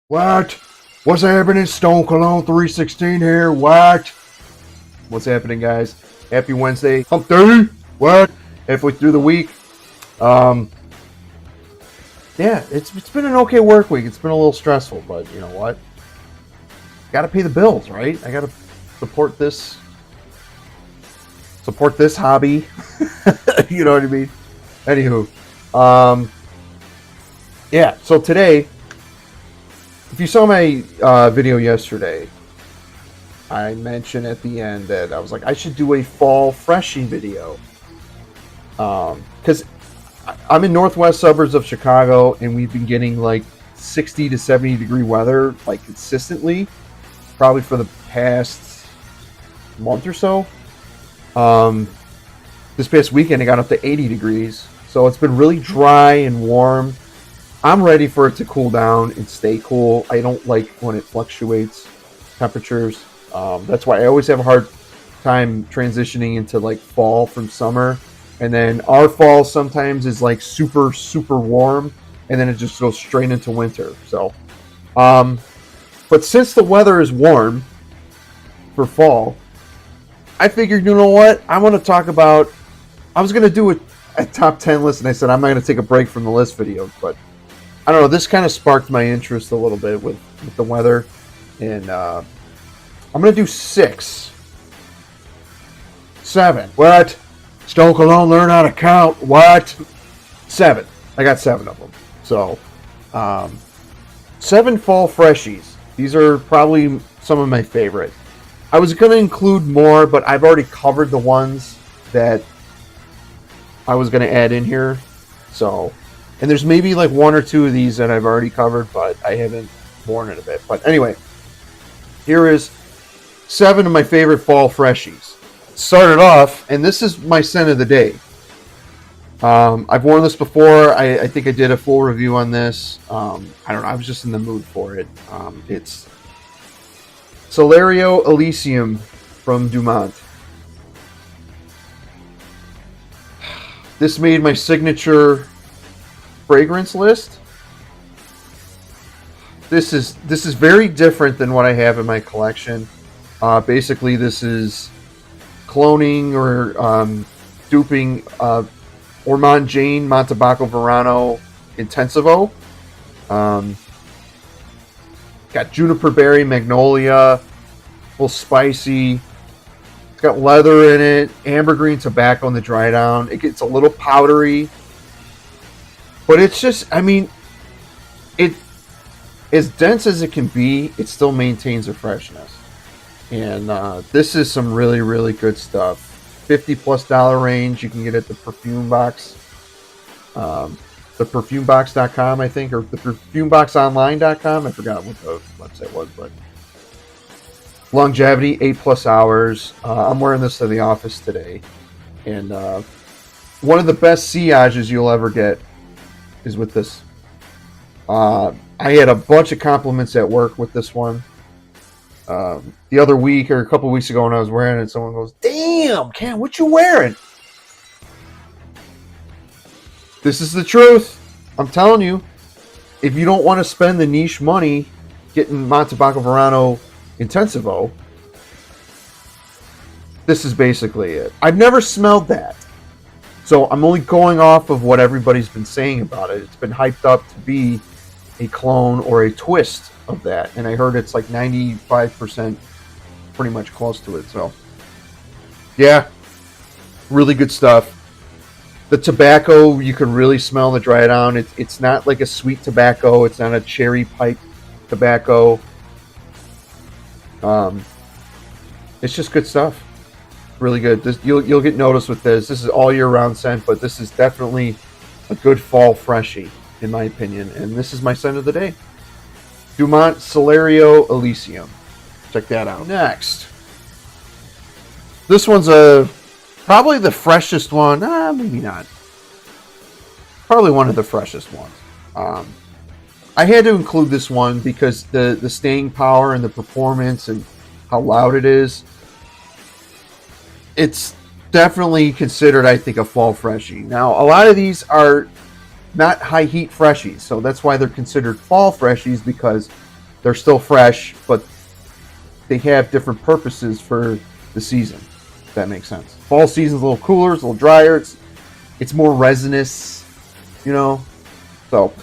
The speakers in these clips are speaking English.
What? What's happening? Stone Cologne 316 here. What? What's happening, guys? Happy Wednesday. Hump day. What? Halfway through the week. Yeah, it's been an okay work week. It's been a little stressful, but you know what? Got to pay the bills, right? I got to support this hobby. You know what I mean? Anywho, yeah. So today, if you saw my video yesterday, I mentioned at the end that I was like, I should do a fall freshie video. Because I'm in northwest suburbs of Chicago, and we've been getting like 60 to 70 degree weather like consistently, probably for the past month or so. This past weekend it got up to 80 degrees, so it's been really dry and warm. I'm ready for it to cool down and stay cool. I don't like when it fluctuates temperatures. That's why I always have a hard time transitioning into like fall from summer. And then our fall sometimes is like super, super warm, and then it just goes straight into winter. So, but since the weather is warm for fall, I figured, you know what? I want to talk about, I was going to do a top 10 list, and I said I'm not going to take a break from the list videos, but I don't know. This kind of sparked my interest a little bit with the weather, and I'm going to do 6. 7. What? Stone Cologne, learn how to count. What? 7. I got 7 of them. So, 7 fall freshies. These are probably some of my favorite. I was going to include more, but I've already covered the ones that I was going to add in here. So, and there's maybe like 1 or 2 of these that I've already covered, but I haven't worn it a bit. But anyway, here is 7 of my favorite fall freshies. Started off, and this is my scent of the day. I've worn this before. I think I did a full review on this. I don't know. I was just in the mood for it. It's Celerio Elysium from Dumont. This made my signature fragrance list. This is very different than what I have in my collection. Basically, this is cloning or duping Ormond Jane Montebaco Verano Intensivo. Got juniper berry, magnolia, a little spicy. It's got leather in it, ambergris tobacco in the dry down. It gets a little powdery, but it's just, I mean, it as dense as it can be, it still maintains a freshness. And this is some really, really good stuff. $50+ range. You can get it at the Perfume Box. ThePerfumeBox.com, I think, or ThePerfumeBoxOnline.com. I forgot what the website was, but longevity 8+ hours. I'm wearing this to the office today, and one of the best sillages you'll ever get is with this. I had a bunch of compliments at work with this one. The other week or a couple weeks ago when I was wearing it, someone goes, "Damn, Cam, what you wearing?" This is the truth. I'm telling you. If you don't want to spend the niche money getting Montebaco Verano Intensivo, this is basically it. I've never smelled that, so I'm only going off of what everybody's been saying about it. It's been hyped up to be a clone or a twist of that, and I heard it's like 95% pretty much close to it. So yeah, really good stuff. The tobacco, you can really smell the dry down. It's not like a sweet tobacco. It's not a cherry pipe tobacco. It's just good stuff. Really good. This, you'll get noticed with this. This is all year round scent, but this is definitely a good fall freshie in my opinion. And this is my scent of the day. Dumont Celerio Elysium. Check that out. Next. This one's probably the freshest one. Maybe not. Probably one of the freshest ones. I had to include this one because the staying power and the performance and how loud it is. It's definitely considered, I think, a fall freshie. Now, a lot of these are not high heat freshies, so that's why they're considered fall freshies, because They're still fresh, but they have different purposes for the season. If that makes sense. Fall season's a little cooler, it's a little drier. It's more resinous, you know. So,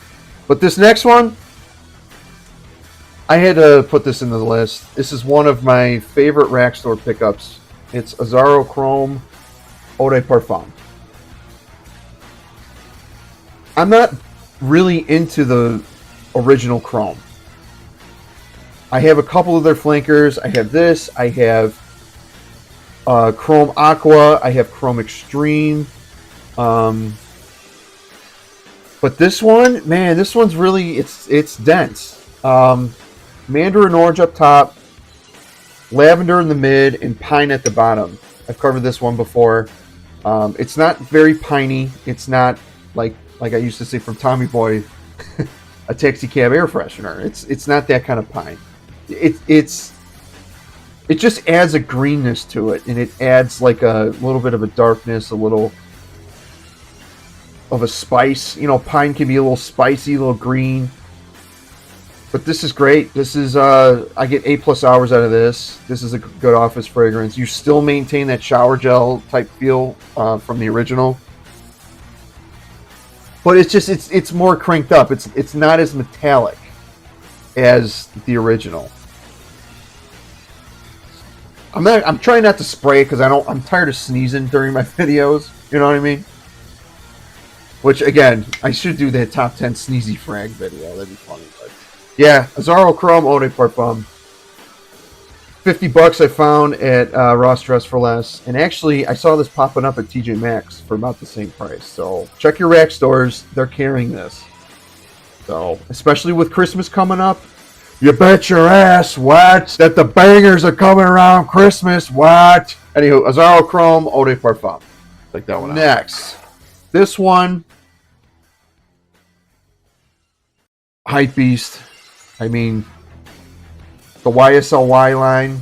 but this next one, I had to put this in the list. This is one of my favorite rack store pickups. It's Azzaro Chrome Eau de Parfum. I'm not really into the original Chrome. I have a couple of their flankers. I have this. I have Chrome Aqua. I have Chrome Extreme. But this one, man, this one's really, it's dense. Mandarin orange up top, lavender in the mid, and pine at the bottom. I've covered this one before. It's not very piney. It's not like I used to say from Tommy Boy, a taxi cab air freshener. It's not that kind of pine. It just adds a greenness to it, and it adds like a little bit of a darkness, a little of a spice. You know, pine can be a little spicy, a little green. But this is great. This is I get 8+ hours out of this. This is a good office fragrance. You still maintain that shower gel type feel from the original, but it's more cranked up. It's not as metallic as the original. I'm trying not to spray because I'm tired of sneezing during my videos. You know what I mean? Which again, I should do that top 10 sneezy frag video. That'd be funny. But yeah, Azzaro Chrome Eau de Parfum. $50 I found at Ross Dress for Less, and actually I saw this popping up at TJ Maxx for about the same price. So check your rack stores; they're carrying this. So especially with Christmas coming up, you bet your ass what that the bangers are coming around Christmas. What? Anywho, Azzaro Chrome Eau de Parfum. Take that one out. Next, this one, Hype Beast. I mean, the YSL Y line.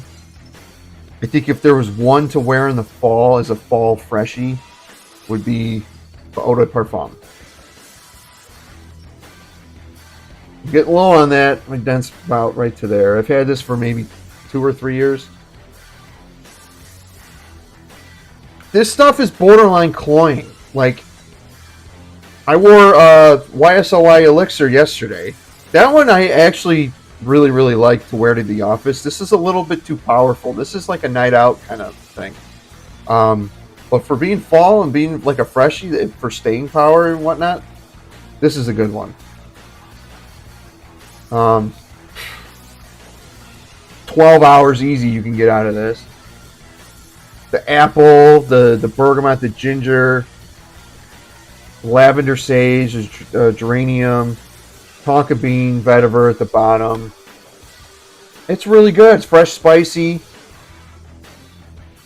I think if there was one to wear in the fall as a fall freshie, would be the Eau de Parfum. Getting low on that. My dent's about right to there. I've had this for maybe 2 or 3 years. This stuff is borderline cloying. Like, I wore YSL Y Elixir yesterday. That one I actually really, really like to wear to the office. This is a little bit too powerful. This is like a night out kind of thing. But for being fall and being like a freshie, for staying power and whatnot, this is a good one. 12 hours easy you can get out of this. The apple, the bergamot, the ginger, lavender sage, geranium, tonka bean, vetiver at the bottom. It's really good. It's fresh, spicy.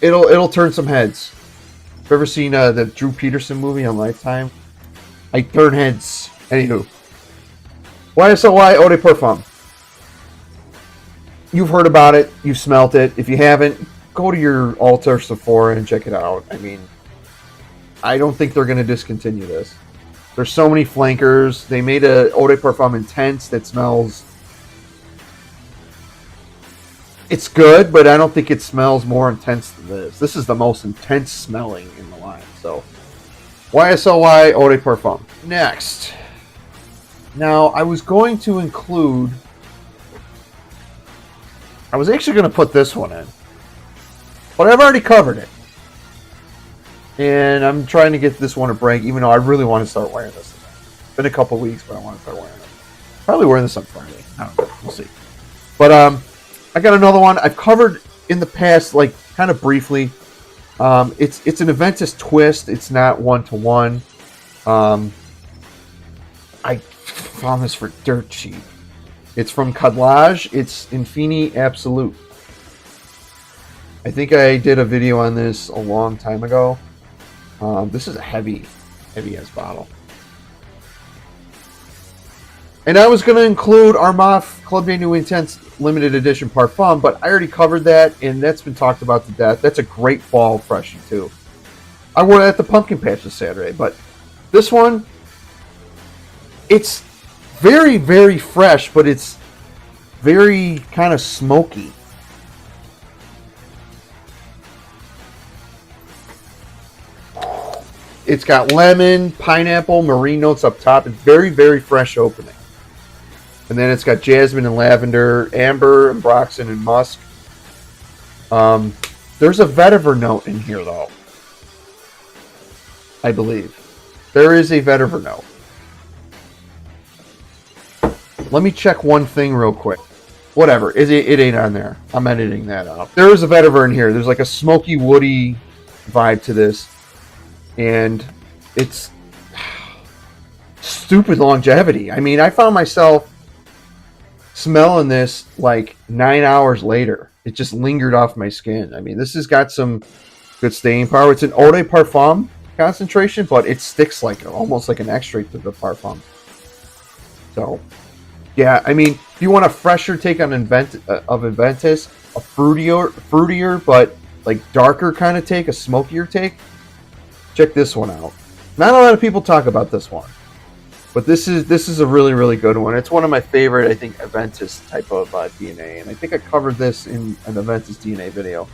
It'll turn some heads. Have you ever seen the Drew Peterson movie on Lifetime? I turn heads. Anywho, YSL Y Eau de Parfum. You've heard about it. You've smelt it. If you haven't, go to your Ulta or Sephora and check it out. I mean, I don't think they're going to discontinue this. There's so many flankers. They made a Eau de Parfum Intense that smells... It's good, but I don't think it smells more intense than this. This is the most intense smelling in the line. So, YSL Y Eau de Parfum. Next. Now, I was going to include... I was actually going to put this one in. But I've already covered it. And I'm trying to get this one a break, even though I really want to start wearing this again. It's been a couple weeks, but I want to start wearing it. Probably wearing this on Friday. I don't know. We'll see. But I got another one I've covered in the past, like kind of briefly. It's an Aventus twist. It's not 1-to-1. I found this for dirt cheap. It's from Khadlaj. It's Infini Absolute. I think I did a video on this a long time ago. This is a heavy ass bottle. And I was going to include Armaf Club de Nuit Intense Limited Edition Parfum, but I already covered that, and that's been talked about to death. That's a great fall freshie, too. I wore that at the Pumpkin Patch this Saturday, but this one, it's very, very fresh, but it's very kind of smoky. It's got lemon, pineapple, marine notes up top. It's very, very fresh opening. And then it's got jasmine and lavender, amber, and ambroxan, and musk. There's a vetiver note in here, though. I believe. There is a vetiver note. Let me check one thing real quick. Whatever. It ain't on there. I'm editing that out. There is a vetiver in here. There's like a smoky, woody vibe to this. And it's stupid longevity. I mean, I found myself smelling this like 9 hours later. It just lingered off my skin. I mean, this has got some good staying power. It's an eau de parfum concentration, but it sticks like almost like an extract of the parfum. So, yeah, I mean, if you want a fresher take on Aventus, a fruitier but like darker kind of take, a smokier take, check this one out. Not a lot of people talk about this one, but this is a really, really good one. It's one of my favorite, I think, Aventus type of DNA, and I think I covered this in an Aventus DNA video.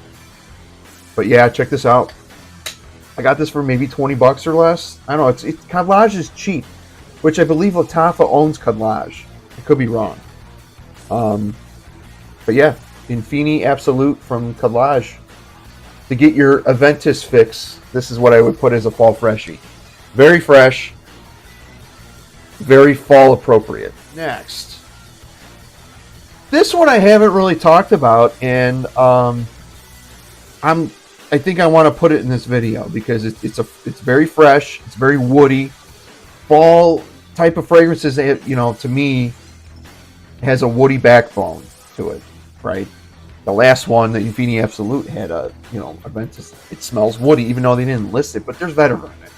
But yeah, check this out. I got this for maybe 20 bucks or less. I don't know. It's Khadlaj is cheap, which I believe Lattafa owns Khadlaj. I could be wrong. But yeah, Infini Absolute from Khadlaj. To get your Aventus fix, this is what I would put as a fall freshie. Very fresh. Very fall appropriate. Next. This one I haven't really talked about, and I think I want to put it in this video because it's very fresh, it's very woody. Fall type of fragrances, you know, to me, has a woody backbone to it, right? The last one, the Infini Absolute, had a, it smells woody, even though they didn't list it, but there's vetiver in it.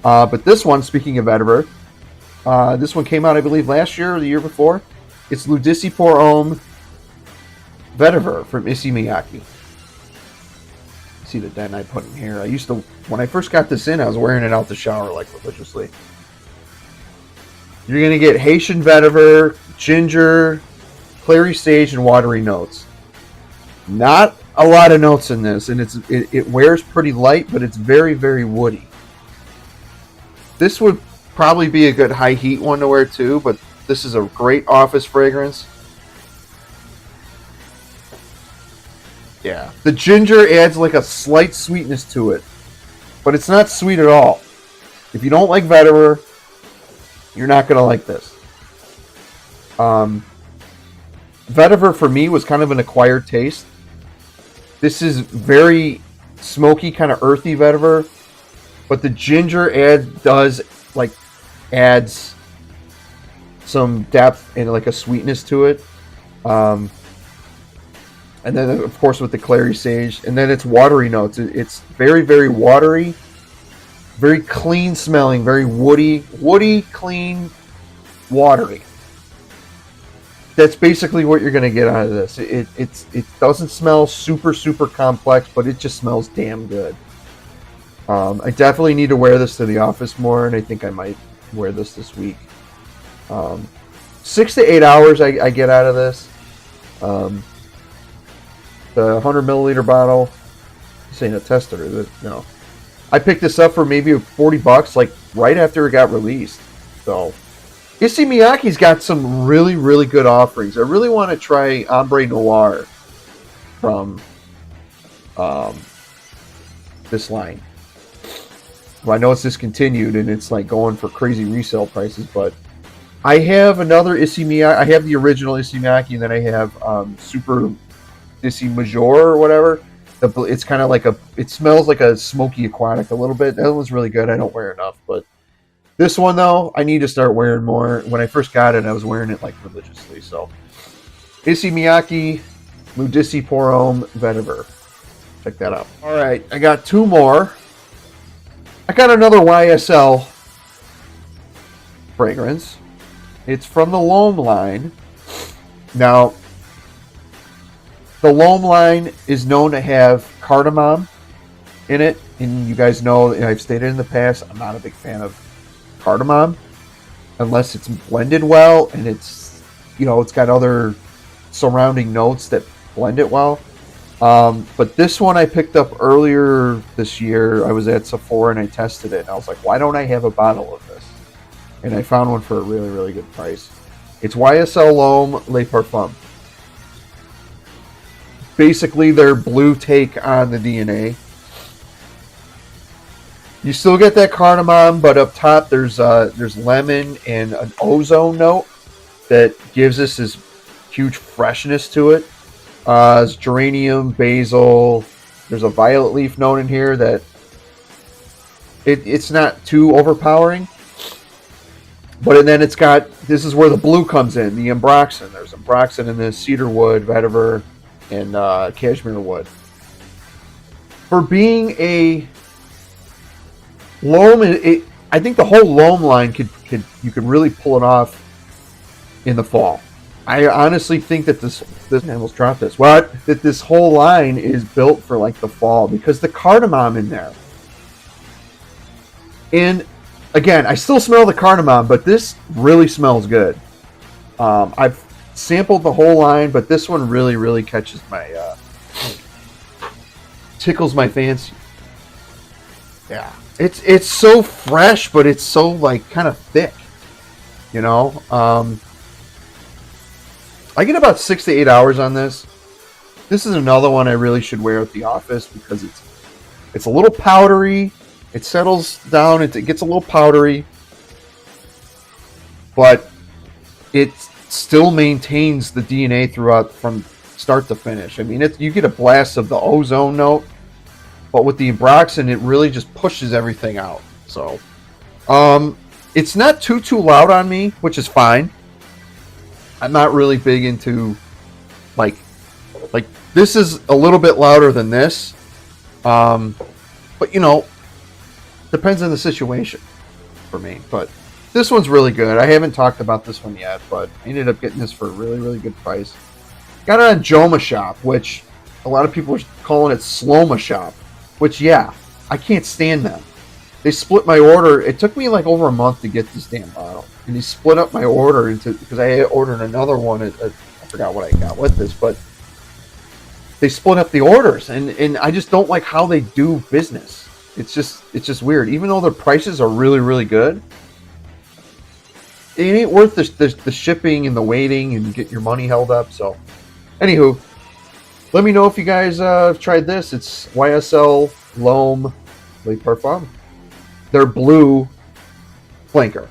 But this one, speaking of vetiver, this one came out, I believe, last year or the year before. It's L'Eau dissey pour Homme Vetiver from Issey Miyake. See the dent I put in here. When I first got this in, I was wearing it out the shower like religiously. You're going to get Haitian vetiver, ginger, clary sage, and watery notes. Not a lot of notes in this, and it wears pretty light, but it's very, very woody. This would probably be a good high heat one to wear too, but this is a great office fragrance. Yeah, the ginger adds like a slight sweetness to it, but it's not sweet at all. If you don't like vetiver, you're not going to like this. Vetiver for me was kind of an acquired taste. This is very smoky, kind of earthy vetiver, but the ginger adds some depth and like a sweetness to it. And then of course with the clary sage, and then it's watery notes. It's very, very watery, very clean smelling, very woody, clean, watery. That's basically what you're going to get out of this. It doesn't smell super, super complex, but it just smells damn good. I definitely need to wear this to the office more, and I think I might wear this week. 6 to 8 hours I get out of this. The 100 milliliter bottle. This ain't a tester. I picked this up for maybe 40 bucks, like right after it got released. So, Issey Miyake's got some really, really good offerings. I really want to try Ombre Noir from this line. Well, I know it's discontinued and it's like going for crazy resale prices, but I have another Issey Miyake. I have the original Issey Miyake, and then I have Super Issey Major or whatever. It's kind of like it smells like a smoky aquatic a little bit. That one's really good. I don't wear enough, but this one though, I need to start wearing more. When I first got it, I was wearing it like religiously. So, Issey Miyake, L'Eau dissey pour Homme Vetiver. Check that out. All right, I got two more. I got another YSL fragrance. It's from the L'Homme line. Now, the L'Homme line is known to have cardamom in it, and you guys know, I've stated in the past, I'm not a big fan of cardamom unless it's blended well and it's got other surrounding notes that blend it well. But this one I picked up earlier this year. I was at Sephora and I tested it. And I was like, why don't I have a bottle of this? And I found one for a really, really good price. It's YSL L'Homme Le Parfum. Basically their blue take on the DNA. You still get that cardamom, but up top there's lemon and an ozone note that gives us this huge freshness to it. It's geranium, basil. There's a violet leaf note in here that it's not too overpowering. But then it's got, this is where the blue comes in, the ambroxan. There's ambroxan in this, cedarwood, vetiver, and cashmere wood. For being a L'Homme, I think the whole L'Homme line you could really pull it off in the fall. I honestly think that this I almost dropped this. That this whole line is built for like the fall because the cardamom in there. And again, I still smell the cardamom, but this really smells good. I've sampled the whole line, but this one really, really catches my tickles my fancy. Yeah, it's so fresh, but it's so like kind of thick, you know. I get about 6 to 8 hours on this. This is another one I really should wear at the office because it's a little powdery. It settles down. It gets a little powdery, but it still maintains the DNA throughout from start to finish. I mean, you get a blast of the ozone note, but with the ambroxan, it really just pushes everything out. So, it's not too loud on me, which is fine. I'm not really big into like this is a little bit louder than this, but you know, depends on the situation for me. But this one's really good. I haven't talked about this one yet, but I ended up getting this for a really, really good price. Got it on Joma Shop, which a lot of people are calling it Sloma Shop, which yeah, I can't stand them. They split my order. It took me like over a month to get this damn bottle. And they split up my order into, because I had ordered another one. I forgot what I got with this, but they split up the orders, and I just don't like how they do business. It's just weird. Even though their prices are really, really good, it ain't worth the shipping and the waiting and get your money held up. So, anywho, let me know if you guys have tried this. It's YSL L'Homme Le Parfum. Their blue flanker.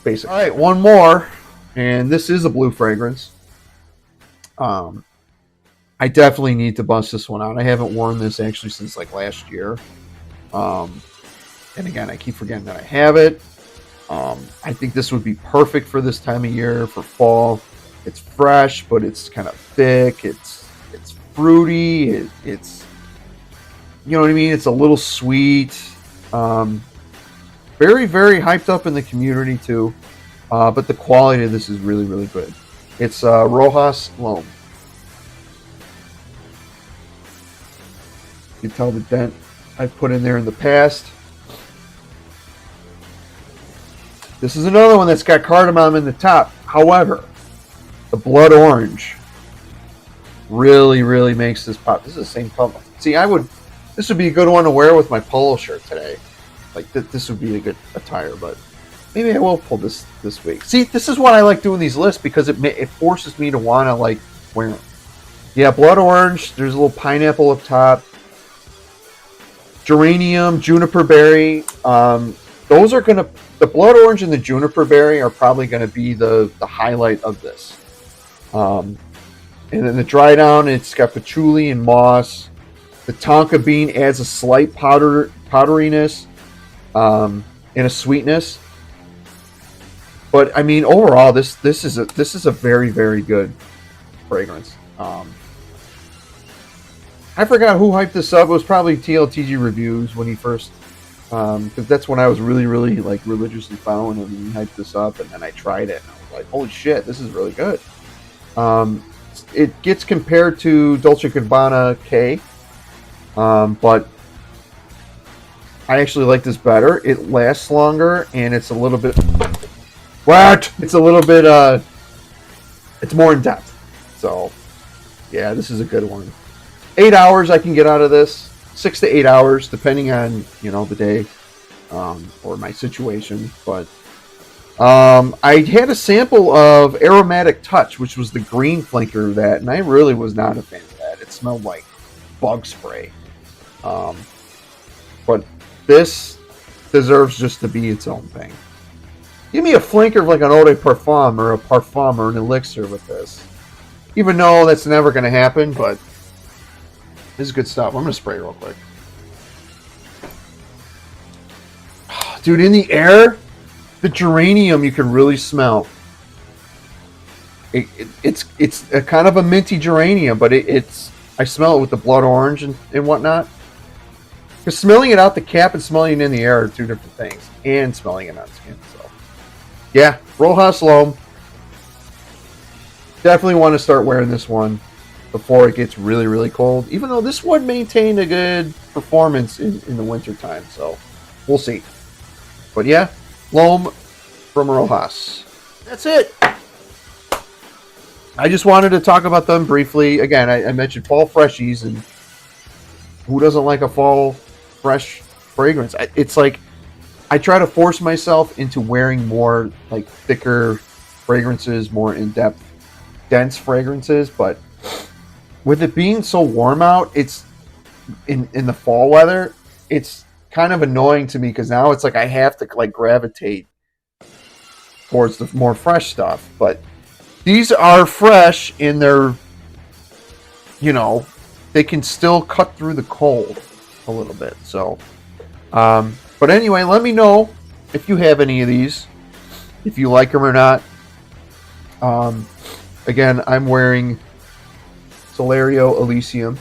Basic. All right, one more, and this is a blue fragrance. I definitely need to bust this one out. I haven't worn this actually since like last year. And again, I keep forgetting that I have it. I think this would be perfect for this time of year, for fall. It's fresh, but it's kind of thick. It's fruity. It's you know what I mean. It's a little sweet. Very, very hyped up in the community too, but the quality of this is really, really good. It's Rochas L'Homme. You can tell the dent I've put in there in the past. This is another one that's got cardamom in the top. However, the blood orange really, really makes this pop. This is the same color. See, this would be a good one to wear with my polo shirt today. Like this would be a good attire, but maybe I will pull this week. See, this is why I like doing these lists because it forces me to want to like wear them. Yeah, blood orange. There's a little pineapple up top. Geranium, juniper berry. Those are the blood orange and the juniper berry are probably gonna be the highlight of this. And then the dry down, it's got patchouli and moss. The tonka bean adds a slight powderiness. And a sweetness, but I mean overall, this is a very, very good fragrance. I forgot who hyped this up. It was probably TLTG Reviews when he first, because that's when I was really, really like religiously following him. And he hyped this up, and then I tried it, and I was like, holy shit, this is really good. It gets compared to Dolce & Gabbana K, but I actually like this better. It lasts longer, and it's a little bit... What? It's a little bit, it's more in depth. So, Yeah, this is a good one. 8 hours I can get out of this. 6 to 8 hours, depending on, you know, the day or my situation. But I had a sample of Aromatic Touch, which was the green flanker of that, and I really was not a fan of that. It smelled like bug spray. But this deserves just to be its own thing. Give me a flanker of like an eau de parfum or a parfum or an elixir with this. Even though that's never going to happen, but this is good stuff. I'm going to spray real quick. Dude, in the air, the geranium you can really smell. It's a kind of a minty geranium, but it's I smell it with the blood orange and whatnot. Because smelling it out the cap and smelling it in the air are two different things. And smelling it on skin. So, yeah, Rochas L'Homme. Definitely want to start wearing this one before it gets really, really cold. Even though this one maintained a good performance in the winter time. So, we'll see. But yeah, L'Homme from Rochas. That's it. I just wanted to talk about them briefly. Again, I mentioned fall freshies, and who doesn't like a fall fresh fragrance? It's like I try to force myself into wearing more like thicker fragrances, more in-depth, dense fragrances. But with it being so warm out, it's in the fall weather, it's kind of annoying to me because now it's like I have to like gravitate towards the more fresh stuff. But these are fresh in their, you know, they can still cut through the cold a little bit. So, but anyway, let me know if you have any of these, if you like them or not. Again, I'm wearing Celerio Elysium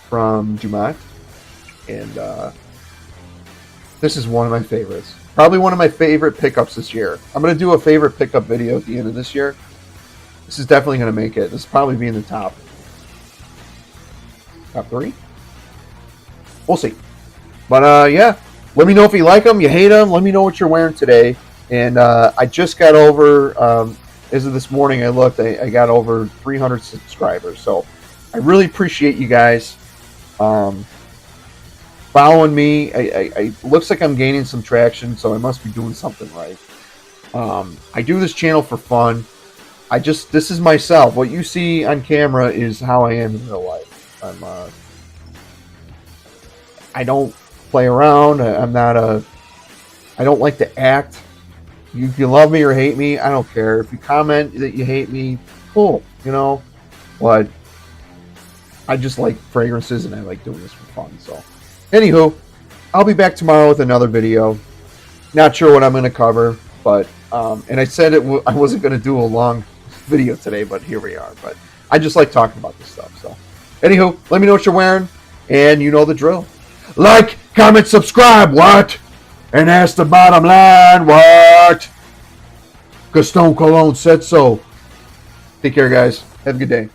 from Dumont, and this is one of my favorites. Probably one of my favorite pickups this year. I'm going to do a favorite pickup video at the end of this year. This is definitely going to make it. This will probably be in the top 3. We'll see. But yeah, let me know if you like them, you hate them. Let me know what you're wearing today. And I just got over, as of this morning, I looked, I got over 300 subscribers. So I really appreciate you guys following me. I looks like I'm gaining some traction, so I must be doing something right. I do this channel for fun. This is myself. What you see on camera is how I am in real life. I don't play around. I don't like to act. You can love me or hate me. I don't care. If you comment that you hate me, cool, you know. But I just like fragrances and I like doing this for fun. So, anywho, I'll be back tomorrow with another video. Not sure what I'm going to cover, but and I said I wasn't going to do a long video today, but here we are. But I just like talking about this stuff. So, anywho, let me know what you're wearing, and you know the drill. Like, comment, subscribe, what? And that's the bottom line, what? Because Stone Cologne said so. Take care, guys. Have a good day.